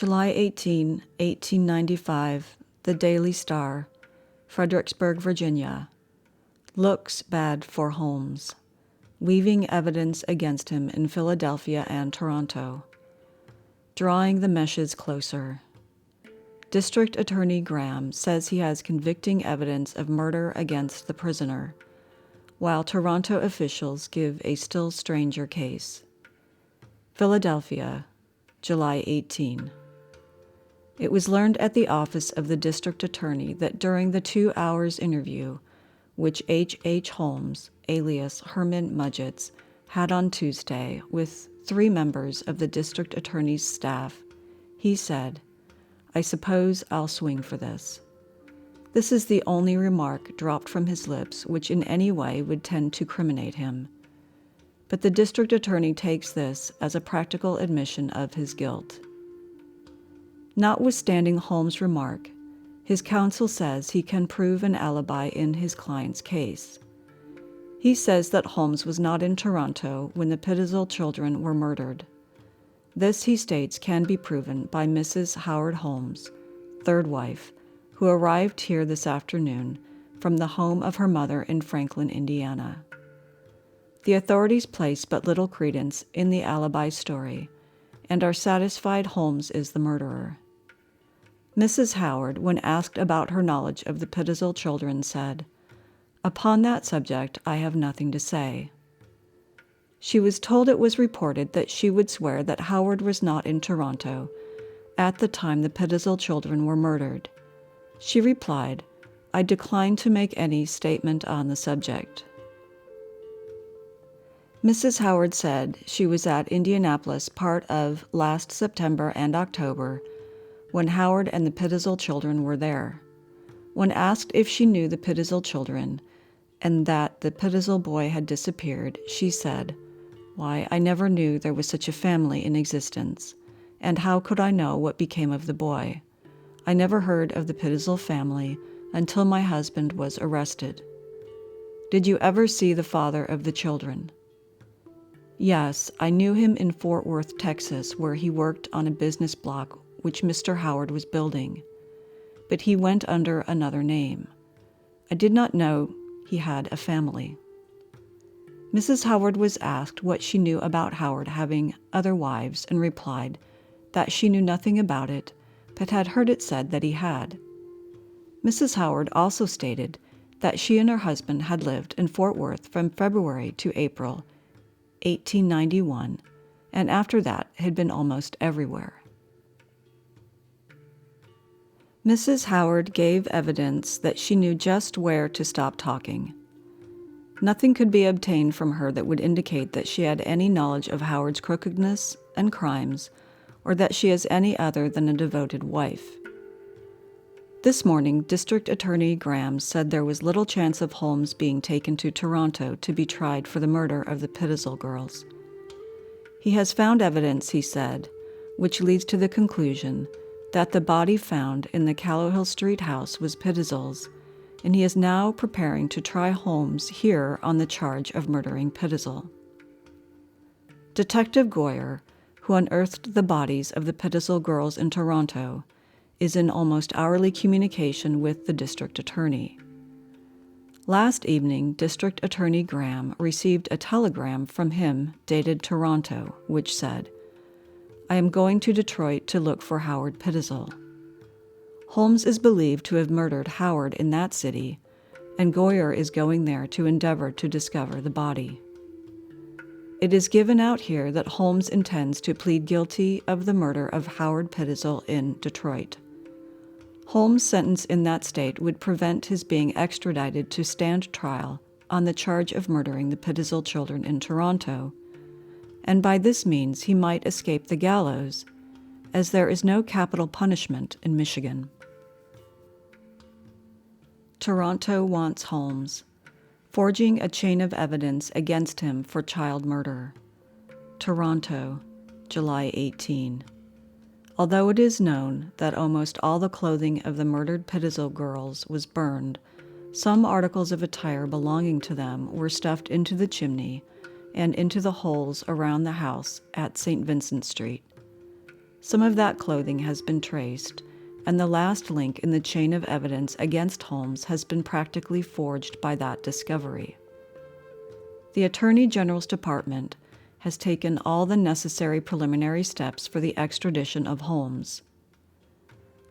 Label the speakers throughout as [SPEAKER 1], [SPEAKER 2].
[SPEAKER 1] July 18, 1895, the Daily Star, Fredericksburg, Virginia. Looks bad for Holmes. Weaving evidence against him in Philadelphia and Toronto. Drawing the meshes closer. District Attorney Graham says he has convicting evidence of murder against the prisoner, while Toronto officials give a still stranger case. Philadelphia, July 18. It was learned at the office of the district attorney that during the 2 hours interview, which H. Holmes, alias Herman Mudgetts, had on Tuesday with 3 members of the district attorney's staff, he said, "I suppose I'll swing for this." This is the only remark dropped from his lips which in any way would tend to criminate him. But the district attorney takes this as a practical admission of his guilt. Notwithstanding Holmes' remark, his counsel says he can prove an alibi in his client's case. He says that Holmes was not in Toronto when the Pitezel children were murdered. This, he states, can be proven by Mrs. Howard Holmes, third wife, who arrived here this afternoon from the home of her mother in Franklin, Indiana. The authorities place but little credence in the alibi story and are satisfied Holmes is the murderer. Mrs. Howard, when asked about her knowledge of the Pitezel children, said, "Upon that subject I have nothing to say." She was told it was reported that she would swear that Howard was not in Toronto at the time the Pitezel children were murdered. She replied, "I decline to make any statement on the subject." Mrs. Howard said she was at Indianapolis part of last September and October when Howard and the Pitezel children were there. When asked if she knew the Pitezel children and that the Pitezel boy had disappeared, she said, "Why, I never knew there was such a family in existence, and how could I know what became of the boy? I never heard of the Pitezel family until my husband was arrested." "Did you ever see the father of the children?" "Yes, I knew him in Fort Worth, Texas, where he worked on a business block which Mr. Howard was building, but he went under another name. I did not know he had a family." Mrs. Howard was asked what she knew about Howard having other wives and replied that she knew nothing about it, but had heard it said that he had. Mrs. Howard also stated that she and her husband had lived in Fort Worth from February to April 1891, and after that had been almost everywhere. Mrs. Howard gave evidence that she knew just where to stop talking. Nothing could be obtained from her that would indicate that she had any knowledge of Howard's crookedness and crimes, or that she is any other than a devoted wife. This morning, District Attorney Graham said there was little chance of Holmes being taken to Toronto to be tried for the murder of the Pitezel girls. He has found evidence, he said, which leads to the conclusion that the body found in the Callowhill Street house was Pitezel's, and he is now preparing to try Holmes here on the charge of murdering Pitezel. Detective Goyer, who unearthed the bodies of the Pitezel girls in Toronto, is in almost hourly communication with the district attorney. Last evening, District Attorney Graham received a telegram from him dated Toronto, which said, "I am going to Detroit to look for Howard Pitezel." Holmes is believed to have murdered Howard in that city, and Goyer is going there to endeavor to discover the body. It is given out here that Holmes intends to plead guilty of the murder of Howard Pitezel in Detroit. Holmes' sentence in that state would prevent his being extradited to stand trial on the charge of murdering the Pitezel children in Toronto, and by this means he might escape the gallows, as there is no capital punishment in Michigan. Toronto wants Holmes, forging a chain of evidence against him for child murder. Toronto, July 18. Although it is known that almost all the clothing of the murdered Pitezel girls was burned, some articles of attire belonging to them were stuffed into the chimney and into the holes around the house at St. Vincent Street. Some of that clothing has been traced, and the last link in the chain of evidence against Holmes has been practically forged by that discovery. The Attorney General's Department has taken all the necessary preliminary steps for the extradition of Holmes.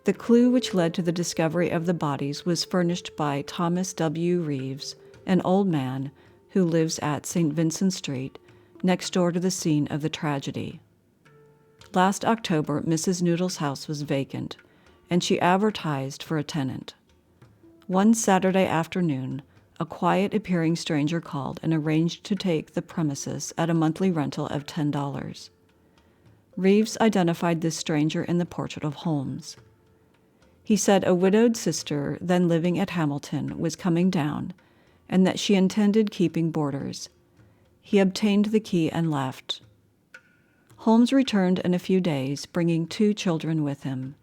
[SPEAKER 1] The clue which led to the discovery of the bodies was furnished by Thomas W. Reeves, an old man who lives at St. Vincent Street, next door to the scene of the tragedy. Last October, Mrs. Noodle's house was vacant, and she advertised for a tenant. One Saturday afternoon, a quiet-appearing stranger called and arranged to take the premises at a monthly rental of $10. Reeves identified this stranger in the portrait of Holmes. He said a widowed sister, then living at Hamilton, was coming down, and that she intended keeping boarders. He obtained the key and left. Holmes returned in a few days, bringing 2 children with him.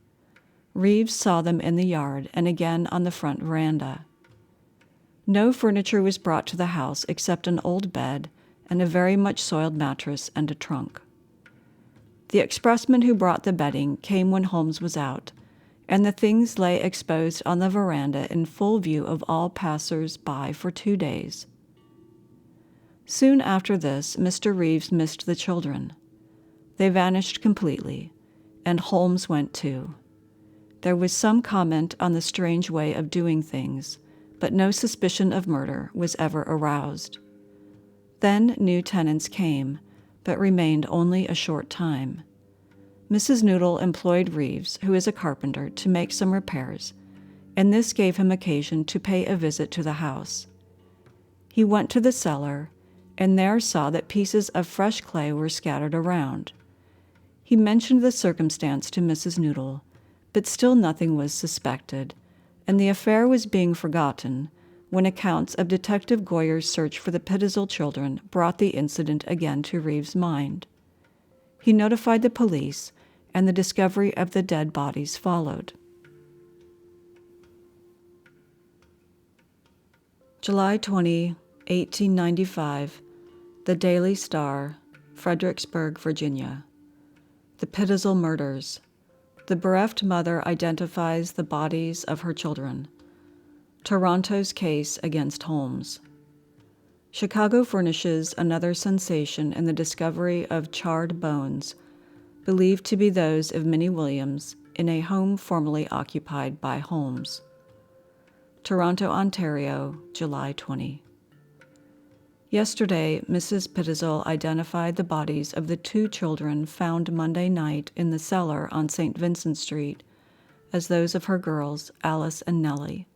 [SPEAKER 1] Reeves saw them in the yard and again on the front veranda. No furniture was brought to the house except an old bed and a very much soiled mattress and a trunk. The expressman who brought the bedding came when Holmes was out, and the things lay exposed on the veranda in full view of all passers-by for 2 days. Soon after this, Mr. Reeves missed the children. They vanished completely, and Holmes went too. There was some comment on the strange way of doing things, but no suspicion of murder was ever aroused. Then new tenants came, but remained only a short time. Mrs. Noodle employed Reeves, who is a carpenter, to make some repairs, and this gave him occasion to pay a visit to the house. He went to the cellar, and there saw that pieces of fresh clay were scattered around. He mentioned the circumstance to Mrs. Noodle, but still nothing was suspected, and the affair was being forgotten when accounts of Detective Goyer's search for the Pitezel children brought the incident again to Reeves' mind. He notified the police, and the discovery of the dead bodies followed. July 20, 1895, The Daily Star, Fredericksburg, Virginia. The Pitezel Murders. The bereft mother identifies the bodies of her children. Toronto's case against Holmes. Chicago furnishes another sensation in the discovery of charred bones, believed to be those of Minnie Williams, in a home formerly occupied by Holmes. Toronto, Ontario, July 20. Yesterday, Mrs. Pitezel identified the bodies of the 2 children found Monday night in the cellar on St. Vincent Street as those of her girls, Alice and Nellie.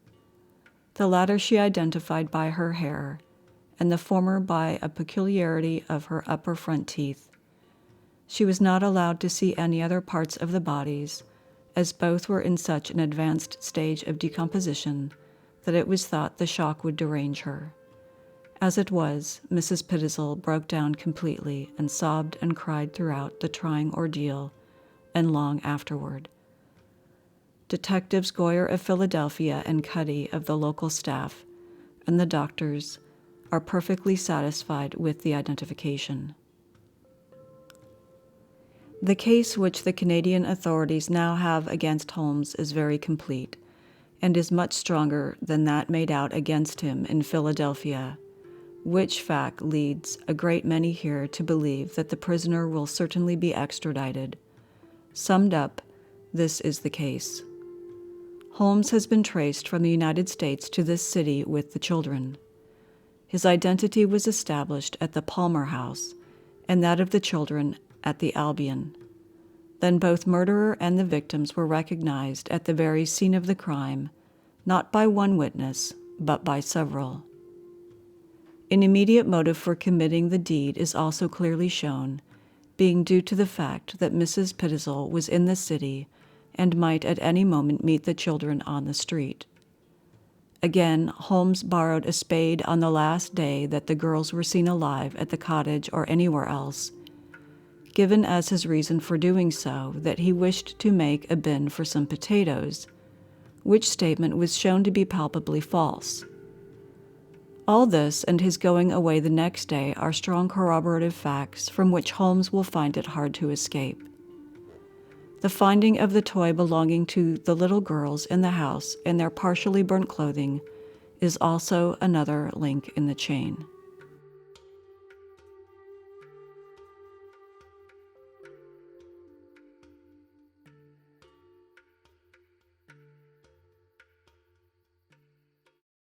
[SPEAKER 1] The latter she identified by her hair, and the former by a peculiarity of her upper front teeth. She was not allowed to see any other parts of the bodies, as both were in such an advanced stage of decomposition that it was thought the shock would derange her. As it was, Mrs. Pitezel broke down completely and sobbed and cried throughout the trying ordeal and long afterward. Detectives Goyer of Philadelphia and Cuddy of the local staff and the doctors are perfectly satisfied with the identification. The case which the Canadian authorities now have against Holmes is very complete, and is much stronger than that made out against him in Philadelphia, which fact leads a great many here to believe that the prisoner will certainly be extradited. Summed up, this is the case. Holmes has been traced from the United States to this city with the children. His identity was established at the Palmer House, and that of the children at the Albion. Then both murderer and the victims were recognized at the very scene of the crime, not by one witness, but by several. An immediate motive for committing the deed is also clearly shown, being due to the fact that Mrs. Pitezel was in the city and might at any moment meet the children on the street. Again, Holmes borrowed a spade on the last day that the girls were seen alive at the cottage or anywhere else, given as his reason for doing so that he wished to make a bin for some potatoes, which statement was shown to be palpably false. All this and his going away the next day are strong corroborative facts from which Holmes will find it hard to escape. The finding of the toy belonging to the little girls in the house in their partially burnt clothing is also another link in the chain.